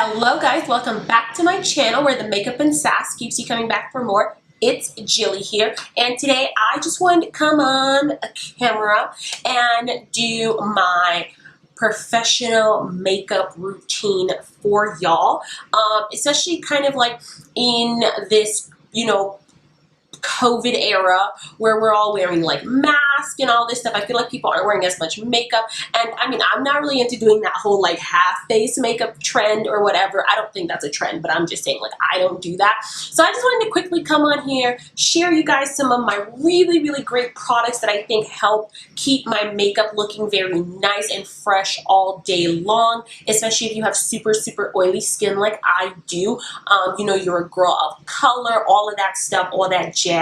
Hello guys, welcome back to my channel where the makeup and sass keeps you coming back for more. It's Gilly here, and today I just wanted to come on a camera and do my professional makeup routine for y'all, especially kind of like in this, COVID era where we're all wearing like masks and all this stuff. I feel like people aren't wearing as much makeup, and I mean, I'm not really into doing that whole like half face makeup trend or whatever. I don't think that's a trend, but I'm just saying, like, I don't do that. So I just wanted to quickly come on here, share you guys some of my really great products that I think help keep my makeup looking very nice and fresh all day long, especially if you have super oily skin like I do. You're a girl of color, all of that stuff, all that jazz.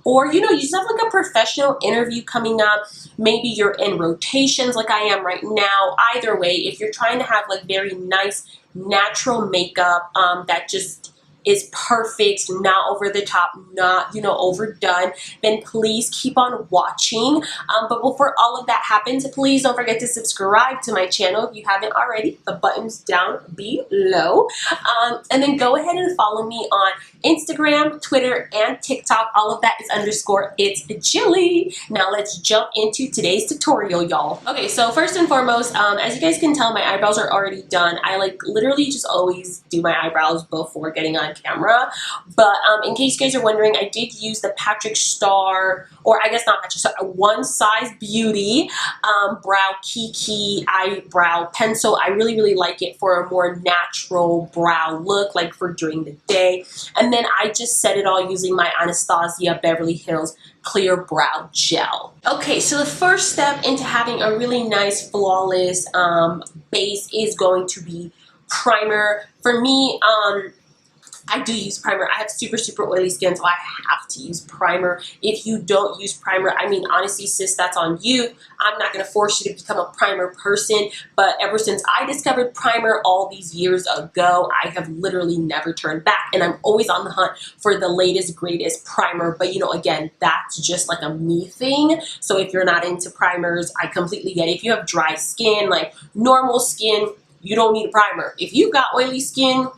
Or, you just have like a professional interview coming up. Maybe you're in rotations like I am right now. Either way, if you're trying to have like very nice, natural makeup that just is perfect, not over the top, not, overdone, then please keep on watching. But before all of that happens, please don't forget to subscribe to my channel if you haven't already. The button's down below. And then go ahead and follow me on Instagram, Twitter, and TikTok. All of that is _it's Gilly. Now let's jump into today's tutorial, y'all. Okay, so first and foremost, as you guys can tell, my eyebrows are already done. I like literally just always do my eyebrows before getting on camera. But in case you guys are wondering, I did use the Patrick Star, or I guess not Patrick Star, One Size Beauty brow kiki eyebrow pencil. I really like it for a more natural brow look, like for during the day. And then I just set it all using my Anastasia Beverly Hills Clear Brow Gel. Okay, so the first step into having a really nice, flawless base is going to be primer. For me, I do use primer. I have super oily skin, so I have to use primer. If you don't use primer, I mean, honestly, sis, that's on you. I'm not going to force you to become a primer person, but ever since I discovered primer all these years ago, I have literally never turned back, and I'm always on the hunt for the latest, greatest primer. But, again, that's just like a me thing. So if you're not into primers, I completely get it. If you have dry skin, like normal skin, you don't need a primer. If you've got oily skin,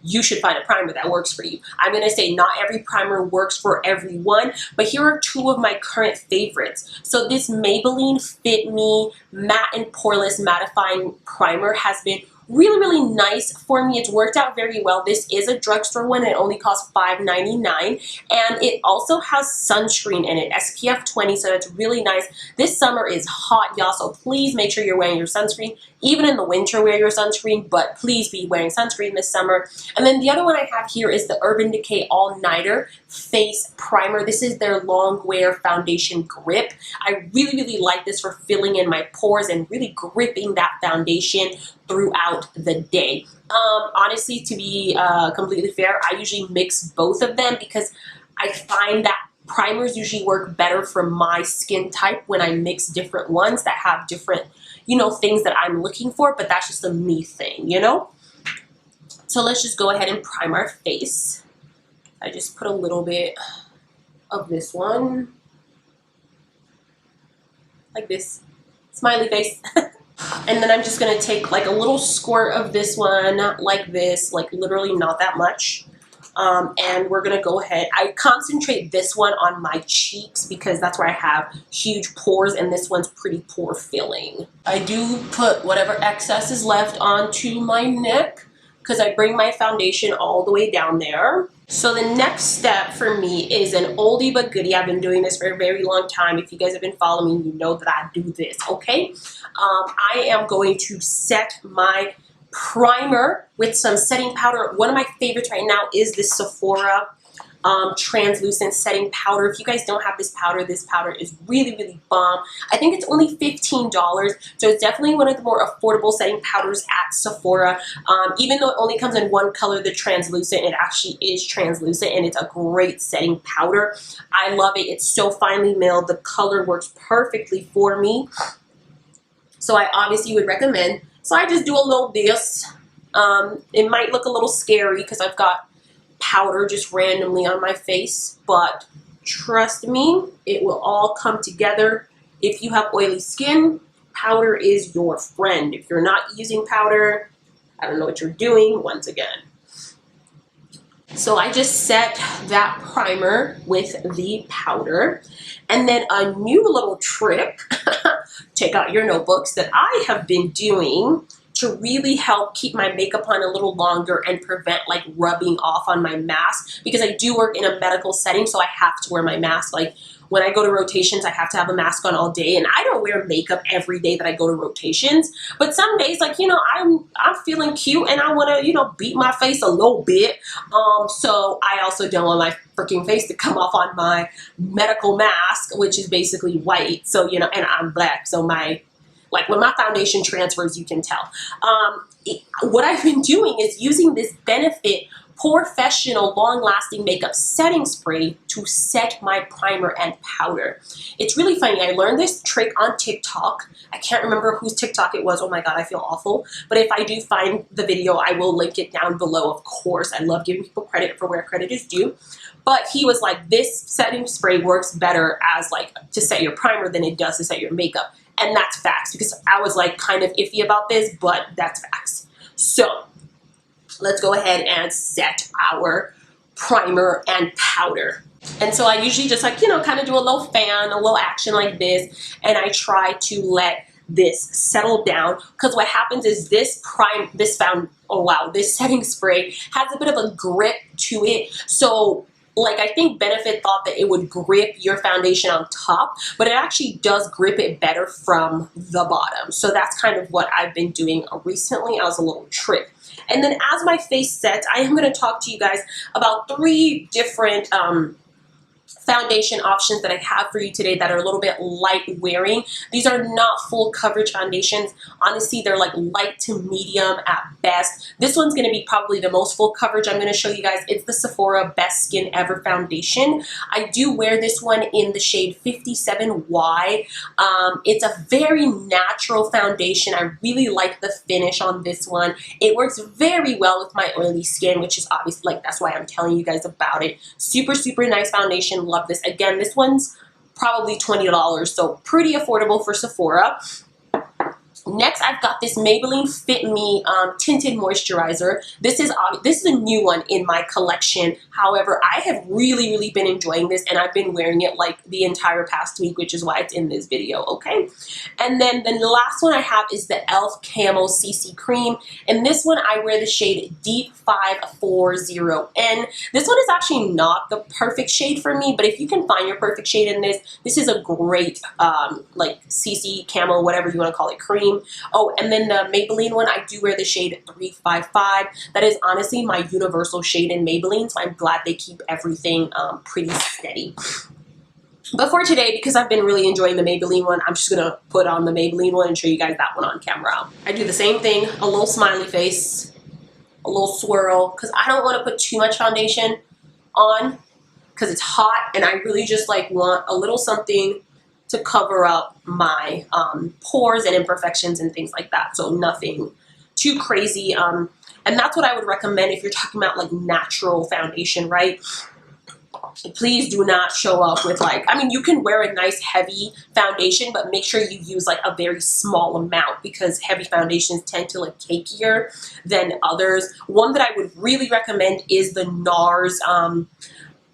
you should find a primer that works for you. I'm going to say not every primer works for everyone, but here are two of my current favorites. So this Maybelline Fit Me Matte and Poreless Mattifying Primer has been really nice for me. It's worked out very well. This is a drugstore one. It only costs $5.99, and it also has sunscreen in it, SPF 20, so that's really nice. This summer is hot, y'all, so please make sure you're wearing your sunscreen. Even in the winter, wear your sunscreen, but please be wearing sunscreen this summer. And then the other one I have here is the Urban Decay All Nighter Face Primer. This is their long wear foundation grip. I really like this for filling in my pores and really gripping that foundation throughout the day. Honestly, to be completely fair, I usually mix both of them because I find that primers usually work better for my skin type when I mix different ones that have different, things that I'm looking for, but that's just a me thing, So let's just go ahead and prime our face. I just put a little bit of this one, like this, smiley face. And then I'm just going to take like a little squirt of this one, like this, like literally not that much. And we're going to go ahead. I concentrate this one on my cheeks because that's where I have huge pores, and this one's pretty pore filling. I do put whatever excess is left onto my neck because I bring my foundation all the way down there. So the next step for me is an oldie but goodie. I've been doing this for a very long time. If you guys have been following me, you know that I do this, okay? I am going to set my primer with some setting powder. One of my favorites right now is this Sephora translucent setting powder. If you guys don't have this powder is really bomb. I think it's only $15, so it's definitely one of the more affordable setting powders at Sephora. Even though it only comes in one color, the translucent, it actually is translucent, and it's a great setting powder. I love it. It's so finely milled. The color works perfectly for me, so I obviously would recommend. So I just do a little this. It might look a little scary because I've got powder just randomly on my face, but trust me, it will all come together. If you have oily skin, powder is your friend. If you're not using powder, I don't know what you're doing once again. So I just set that primer with the powder. And then a new little trick, take out your notebooks, that I have been doing to really help keep my makeup on a little longer and prevent like rubbing off on my mask, because I do work in a medical setting, so I have to wear my mask. Like when I go to rotations, I have to have a mask on all day, and I don't wear makeup every day that I go to rotations. But some days, like, you know, I'm feeling cute and I want to, you know, beat my face a little bit. So I also don't want my freaking face to come off on my medical mask, which is basically white. So, you know, and I'm black, so like when my foundation transfers, you can tell. What I've been doing is using this Benefit Professional Long-Lasting Makeup Setting Spray to set my primer and powder. It's really funny. I learned this trick on TikTok. I can't remember whose TikTok it was. Oh my God, I feel awful. But if I do find the video, I will link it down below, of course. I love giving people credit for where credit is due. But he was like, this setting spray works better as like to set your primer than it does to set your makeup. And that's facts, because I was like kind of iffy about this, but that's facts. So let's go ahead and set our primer and powder. And so I usually just like, you know, kind of do a little fan, a little action like this, and I try to let this settle down, because what happens is this setting spray has a bit of a grip to it. So like, I think Benefit thought that it would grip your foundation on top, but it actually does grip it better from the bottom. So that's kind of what I've been doing recently as a little trick. And then as my face sets, I am going to talk to you guys about 3 different foundation options that I have for you today that are a little bit light wearing. These are not full coverage foundations. Honestly, they're like light to medium at best. This one's going to be probably the most full coverage I'm going to show you guys. It's the Sephora Best Skin Ever foundation. I do wear this one in the shade 57Y. It's a very natural foundation. I really like the finish on this one. It works very well with my oily skin, which is obviously, like, that's why I'm telling you guys about it. Super, super nice foundation. Love this. Again, this one's probably $20, so pretty affordable for Sephora. Next, I've got this Maybelline Fit Me tinted moisturizer. This is a new one in my collection. However, I have really been enjoying this, and I've been wearing it like the entire past week, which is why it's in this video, okay? And then the last one I have is the e.l.f. Camo CC Cream, and this one I wear the shade Deep 540N. This one is actually not the perfect shade for me, but if you can find your perfect shade in this, this is a great like CC Camo, whatever you want to call it, cream. Oh, and then the Maybelline one, I do wear the shade 355. That is honestly my universal shade in Maybelline, so I'm glad they keep everything pretty steady. But for today, because I've been really enjoying the Maybelline one, I'm just going to put on the Maybelline one and show you guys that one on camera. I do the same thing, a little smiley face, a little swirl, because I don't want to put too much foundation on because it's hot, and I really just like want a little something to cover up my pores and imperfections and things like that. So nothing too crazy. And that's what I would recommend if you're talking about like natural foundation, right? Please do not show up with like, I mean, you can wear a nice heavy foundation, but make sure you use like a very small amount, because heavy foundations tend to look cakier than others. One that I would really recommend is the NARS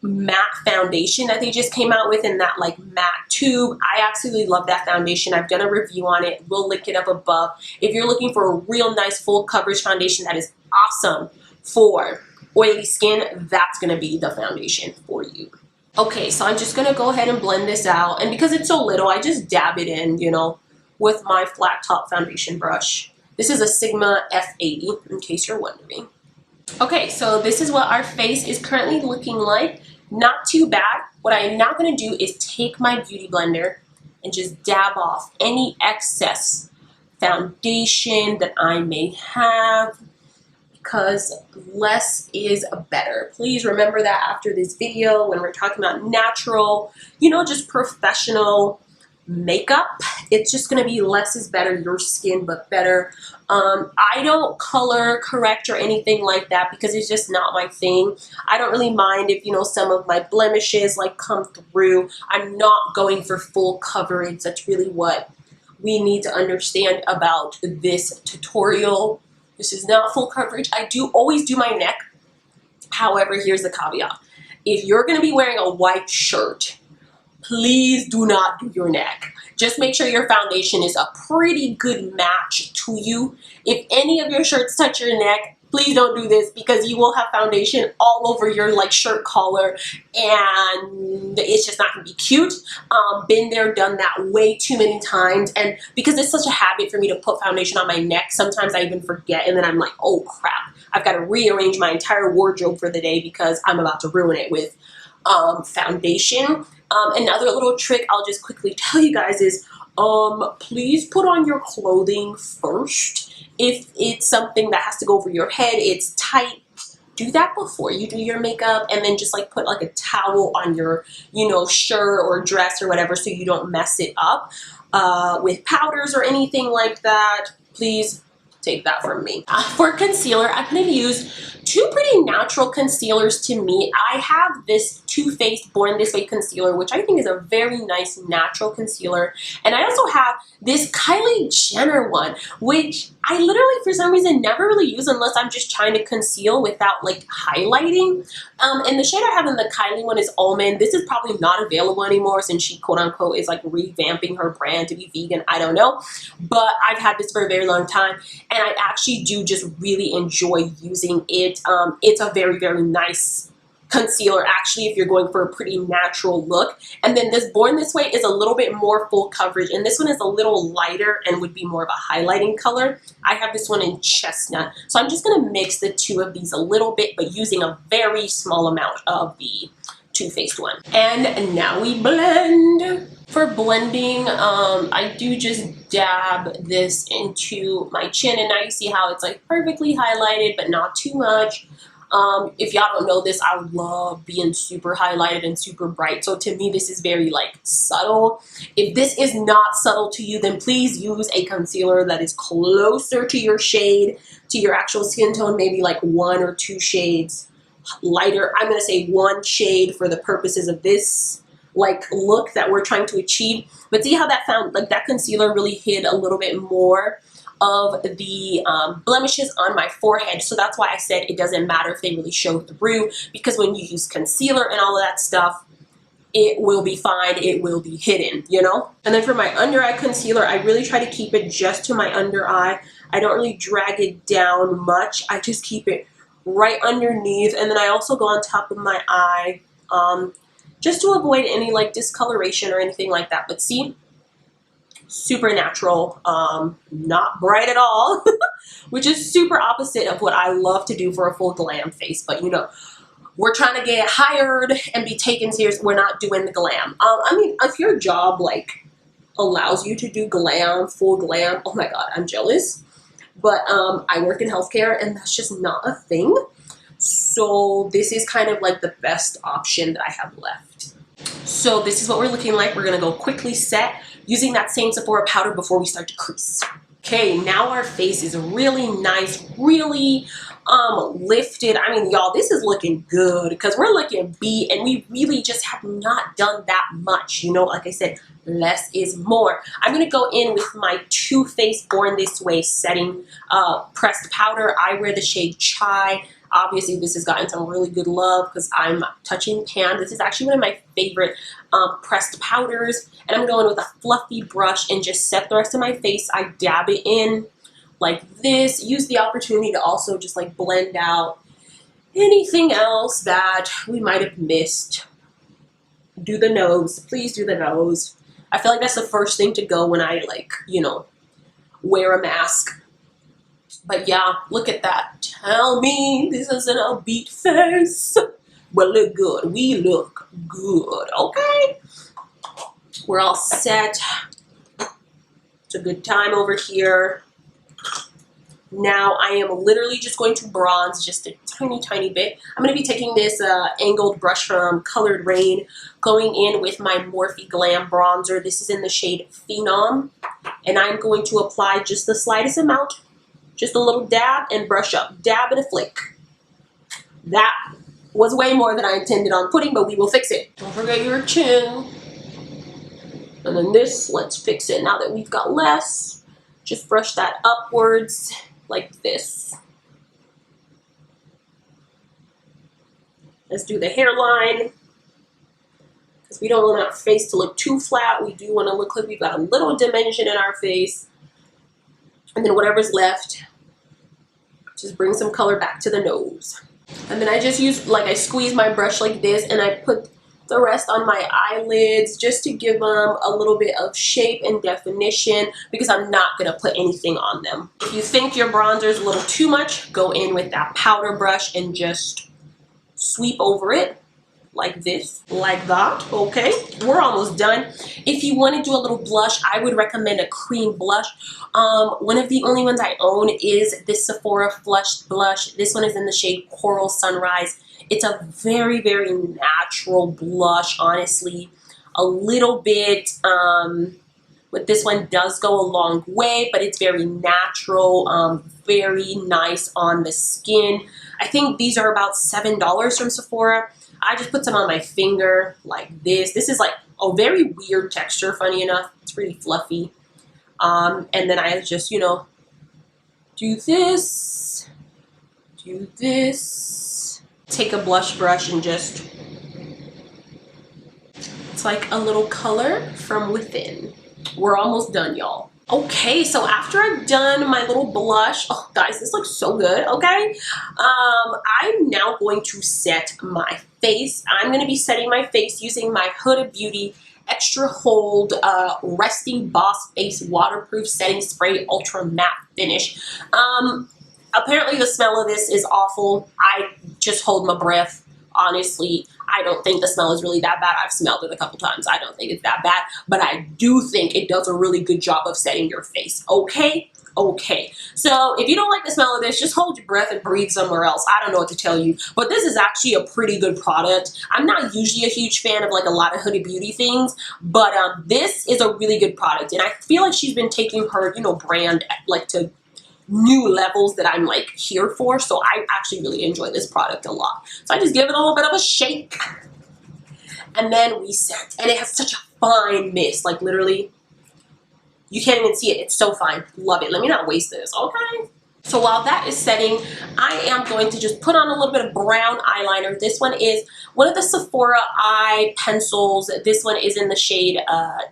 matte foundation that they just came out with in that like matte tube. I absolutely love that foundation. I've done a review on it. We'll link it up above. If you're looking for a real nice full coverage foundation that is awesome for oily skin, that's going to be the foundation for you. Okay, so I'm just going to go ahead and blend this out. And because it's so little, I just dab it in, you know, with my flat top foundation brush. This is a Sigma F80, in case you're wondering. Okay, so this is what our face is currently looking like. Not too bad. What I am now going to do is take my beauty blender and just dab off any excess foundation that I may have, because less is better. Please remember that after this video, when we're talking about natural, you know, just professional makeup, it's just going to be less is better, your skin but better. I don't color correct or anything like that because it's just not my thing. I don't really mind if, you know, some of my blemishes like come through. I'm not going for full coverage. That's really what we need to understand about this tutorial. This is not full coverage. I do always do my neck. However, here's the caveat. If you're going to be wearing a white shirt, please do not do your neck. Just make sure your foundation is a pretty good match to you. If any of your shirts touch your neck, please don't do this because you will have foundation all over your like shirt collar and it's just not gonna be cute. Been there, done that way too many times, and because it's such a habit for me to put foundation on my neck, sometimes I even forget and then I'm like, oh crap, I've got to rearrange my entire wardrobe for the day because I'm about to ruin it with foundation. Another little trick I'll just quickly tell you guys is please put on your clothing first. If it's something that has to go over your head, it's tight, do that before you do your makeup, and then just like put like a towel on your, you know, shirt or dress or whatever so you don't mess it up with powders or anything like that. Please take that from me. For concealer, I'm going to use two pretty natural concealers to me. I have this Too Faced Born This Way concealer, which I think is a very nice natural concealer. And I also have this Kylie Jenner one, which I literally, for some reason, never really use unless I'm just trying to conceal without like highlighting. And the shade I have in the Kylie one is Almond. This is probably not available anymore since she quote unquote is like revamping her brand to be vegan. I don't know. But I've had this for a very long time and I actually do just really enjoy using it. It's a very, very nice concealer actually if you're going for a pretty natural look. And then this Born This Way is a little bit more full coverage and this one is a little lighter and would be more of a highlighting color. I have this one in Chestnut. So I'm just going to mix the two of these a little bit but using a very small amount of the Too Faced one. And now we blend. For blending, I do just dab this into my chin and now you see how it's like perfectly highlighted but not too much. If y'all don't know this, I love being super highlighted and super bright. So to me, this is very like subtle. If this is not subtle to you, then please use a concealer that is closer to your shade, to your actual skin tone, maybe like 1 or 2 shades lighter. I'm going to say 1 shade for the purposes of this like look that we're trying to achieve. But see how that concealer really hid a little bit more of the blemishes on my forehead. So that's why I said it doesn't matter if they really show through, because when you use concealer and all of that stuff, it will be fine, it will be hidden, you know? And then for my under eye concealer, I really try to keep it just to my under eye. I don't really drag it down much. I just keep it right underneath. And then I also go on top of my eye just to avoid any like discoloration or anything like that. But see, super natural, not bright at all, which is super opposite of what I love to do for a full glam face. But you know, we're trying to get hired and be taken serious. We're not doing the glam. I mean, if your job like allows you to do glam, full glam, oh my God, I'm jealous. But I work in healthcare and that's just not a thing. So this is kind of like the best option that I have left. So this is what we're looking like. We're gonna go quickly set using that same Sephora powder before we start to crease. Okay, now our face is really nice, really lifted. I mean, y'all, this is looking good because we're looking beat and we really just have not done that much. You know, like I said, less is more. I'm gonna go in with my Too Faced Born This Way setting pressed powder. I wear the shade Chai. Obviously, this has gotten some really good love because I'm touching pan. This is actually one of my favorite pressed powders. And I'm going with a fluffy brush and just set the rest of my face. I dab it in like this. Use the opportunity to also just like blend out anything else that we might have missed. Do the nose. Please do the nose. I feel like that's the first thing to go when I like, you know, wear a mask. But yeah, look at that. Tell me this isn't a beat face. Well, look good. We look good, okay? We're all set. It's a good time over here. Now I am literally just going to bronze just a tiny, tiny bit. I'm going to be taking this angled brush from Colored Rain, going in with my Morphe Glam bronzer. This is in the shade Phenom. And I'm going to apply just the slightest amount. Just a little dab and brush up. Dab and a flick. That was way more than I intended on putting, but we will fix it. Don't forget your chin. And then this, let's fix it now that we've got less. Just brush that upwards. like this. Let's do the hairline, because we don't want our face to look too flat. We do want to look like we've got a little dimension in our face. And then whatever's left, just bring some color back to the nose. And then I just use, like, I squeeze my brush like this, and I put the rest on my eyelids just to give them a little bit of shape and definition, because I'm not going to put anything on them. If you think your bronzer is a little too much, go in with that powder brush and just sweep over it like this, like that. Okay, we're almost done. If you want to do a little blush, I would recommend a cream blush. One of the only ones I own is this Sephora Flush Blush. This one is in the shade Coral Sunrise. It's a very, very natural blush, honestly. A little bit, but this one does go a long way, but it's very natural, very nice on the skin. I think these are about $7 from Sephora. I just put some on my finger like this. This is like a very weird texture, funny enough. It's pretty fluffy. And then I just, you know, do this, take a blush brush and just, it's like a little color from within. We're almost done, y'all. Okay, so after I've done my little blush, oh guys, this looks so good, okay? I'm now going to set my face. I'm going to be setting my face using my Huda Beauty Extra Hold Resting Boss Face Waterproof Setting Spray Ultra Matte Finish. Apparently the smell of this is awful. I just hold my breath. Honestly, I don't think the smell is really that bad. I've smelled it a couple times. I don't think it's that bad, but I do think it does a really good job of setting your face, okay? Okay, so if you don't like the smell of this, just hold your breath and breathe somewhere else. I don't know what to tell you, but this is actually a pretty good product. I'm not usually a huge fan of like a lot of Huda Beauty things, but this is a really good product, and I feel like she's been taking her, you know, brand like to new levels that I'm like here for. So I actually really enjoy this product a lot. So I just give it a little bit of a shake, and then we set, and it has such a fine mist, like literally you can't even see it. It's so fine. Love it. Let me not waste this, okay? So while that is setting, I am going to just put on a little bit of brown eyeliner. This one is one of the Sephora eye pencils. This one is in the shade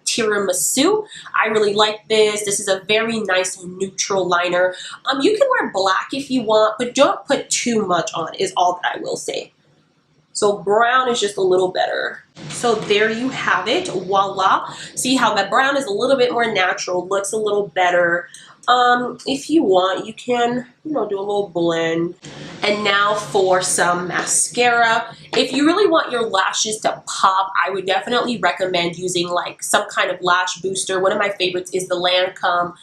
Tiramisu. I really like this. This is a very nice neutral liner. You can wear black if you want, but don't put too much on, is all that I will say. So brown is just a little better. So there you have it, voila. See how that brown is a little bit more natural, looks a little better. If you want, you can, you know, do a little blend. And now for some mascara. If you really want your lashes to pop, I would definitely recommend using like some kind of lash booster. One of my favorites is the Lancome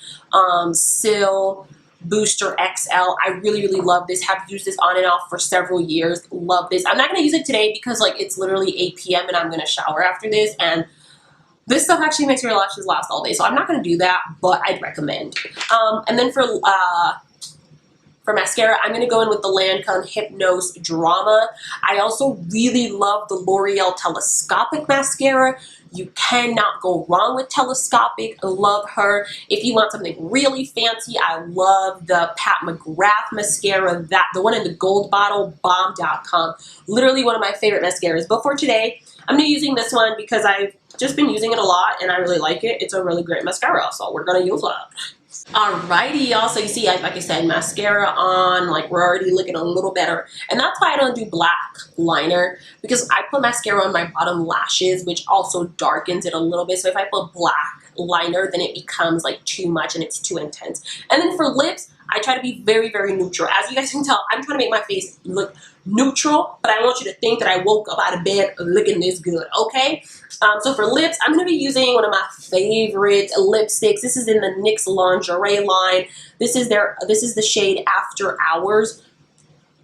Sil Booster XL. I really, really love this. Have used this on and off for several years. Love this. I'm not going to use it today because like it's literally 8 p.m. and I'm going to shower after this, and this stuff actually makes your lashes last all day, so I'm not going to do that, but I'd recommend. And then for mascara, I'm going to go in with the Lancome Hypnose Drama. I also really love the L'Oreal Telescopic Mascara. You cannot go wrong with Telescopic. I love her. If you want something really fancy, I love the Pat McGrath mascara, the one in the gold bottle, bomb.com. Literally one of my favorite mascaras. But for today, I'm going to be using this one because I've just been using it a lot and I really like it. It's a really great mascara, so we're going to use that. Alrighty, y'all. So you see, like I said, mascara on, like we're already looking a little better. And that's why I don't do black liner, because I put mascara on my bottom lashes, which also darkens it a little bit. So if I put black liner, then it becomes like too much and it's too intense. And then for lips, I try to be very, very neutral. As you guys can tell, I'm trying to make my face look neutral, but I want you to think that I woke up out of bed looking this good, okay? So for lips, I'm going to be using one of my favorite lipsticks. This is in the NYX Lingerie line. This is the shade After Hours.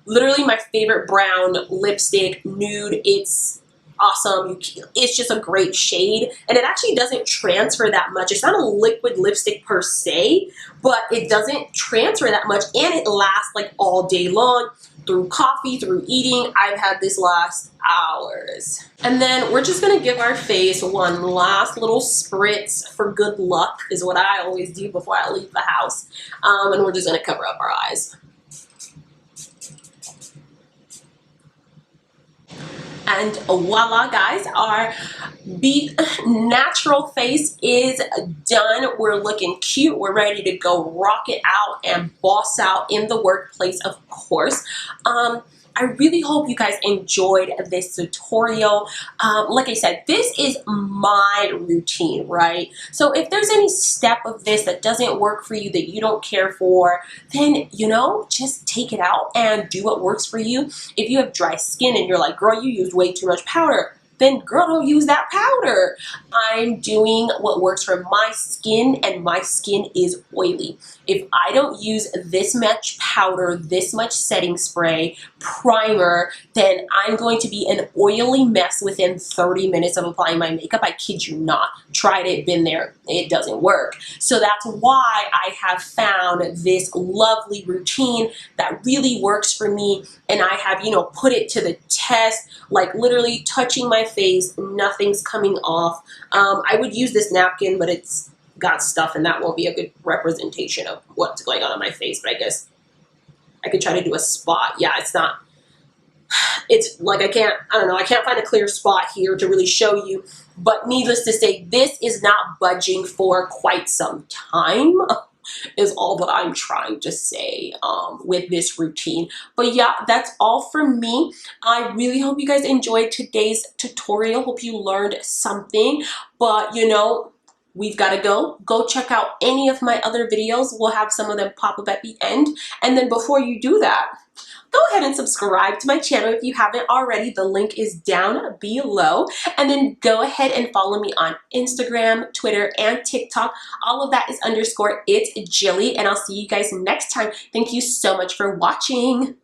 Literally my favorite brown lipstick, nude. It's awesome. It's just a great shade, and it actually doesn't transfer that much. It's not a liquid lipstick per se, but it doesn't transfer that much, and it lasts like all day long. through coffee, through eating. I've had this last hours. And then we're just gonna give our face one last little spritz for good luck, is what I always do before I leave the house. And we're just gonna cover up our eyes. And voila, guys, our natural face is done. We're looking cute. We're ready to go rock it out and boss out in the workplace, of course. I really hope you guys enjoyed this tutorial. Like I said, this is my routine, right? So if there's any step of this that doesn't work for you, that you don't care for, then, you know, just take it out and do what works for you. If you have dry skin and you're like, girl, you used way too much powder, then girl, don't use that powder. I'm doing what works for my skin, and my skin is oily. If I don't use this much powder, this much setting spray, primer, then I'm going to be an oily mess within 30 minutes of applying my makeup. I kid you not. Tried it, been there, it doesn't work. So that's why I have found this lovely routine that really works for me, and I have, you know, put it to the test, like literally touching my face, nothing's coming off. I would use this napkin, but it's got stuff and that won't be a good representation of what's going on my face, but I guess I could try to do a spot. Yeah, it's not, it's like I don't know, I can't find a clear spot here to really show you, but needless to say, this is not budging for quite some time, is all that I'm trying to say with this routine. But yeah, that's all from me. I really hope you guys enjoyed today's tutorial. Hope you learned something, but you know, we've got to go check out any of my other videos. We'll have some of them pop up at the end. And then before you do that, go ahead and subscribe to my channel if you haven't already. The link is down below. And then go ahead and follow me on Instagram, Twitter, and TikTok. All of that is _it's Gillyy, and I'll see you guys next time. Thank you so much for watching.